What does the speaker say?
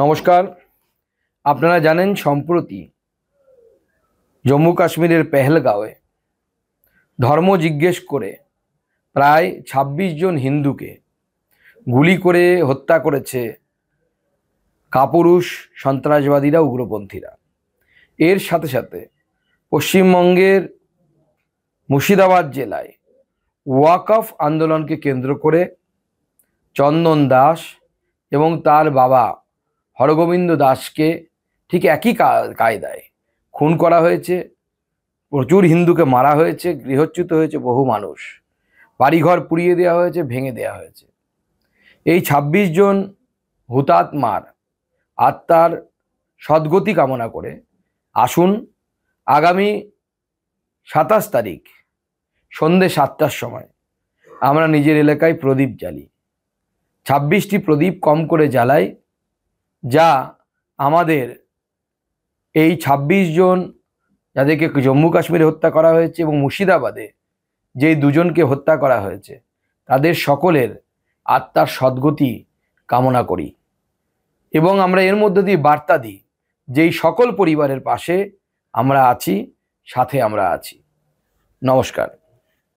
নমস্কার। আপনারা জানেন সম্প্রতি জম্মু কাশ্মীরের পেহেলগাঁওয়ে ধর্ম জিজ্ঞেস করে প্রায় ২৬ জন হিন্দুকে গুলি করে হত্যা করেছে কাপুরুষ সন্ত্রাসবাদীরা, উগ্রপন্থীরা। এর সাথে সাথে পশ্চিমবঙ্গের মুর্শিদাবাদ জেলায় ওয়াকফ আন্দোলনকে কেন্দ্র করে চন্দন দাস এবং তার বাবা হরগোবিন্দ দাসকে ঠিক একই কায়দায় খুন করা হয়েছে। প্রচুর হিন্দুকে মারা হয়েছে, গৃহচ্যুত হয়েছে বহু মানুষ, বাড়িঘর পুড়িয়ে দেওয়া হয়েছে, ভেঙে দেওয়া হয়েছে। এই ২৬ জন হুতাত্মার আত্মার সদ্গতি কামনা করে আসুন আগামী ২৭ তারিখ সন্ধ্যে ৭টার সময় আমরা নিজের এলাকায় প্রদীপ জ্বালি। ২৬টি প্রদীপ কম করে জ্বালাই, যা আমাদের এই ২৬ জন যাদেরকে জম্মু কাশ্মীরে হত্যা করা হয়েছে এবং মুর্শিদাবাদে যেই দুজনকে হত্যা করা হয়েছে তাদের সকলের আত্মার সদ্গতি কামনা করি। এবং আমরা এর মধ্যে দিয়ে বার্তা দিই যেই সকল পরিবারের পাশে আমরা আছি, সাথে আমরা আছি। নমস্কার।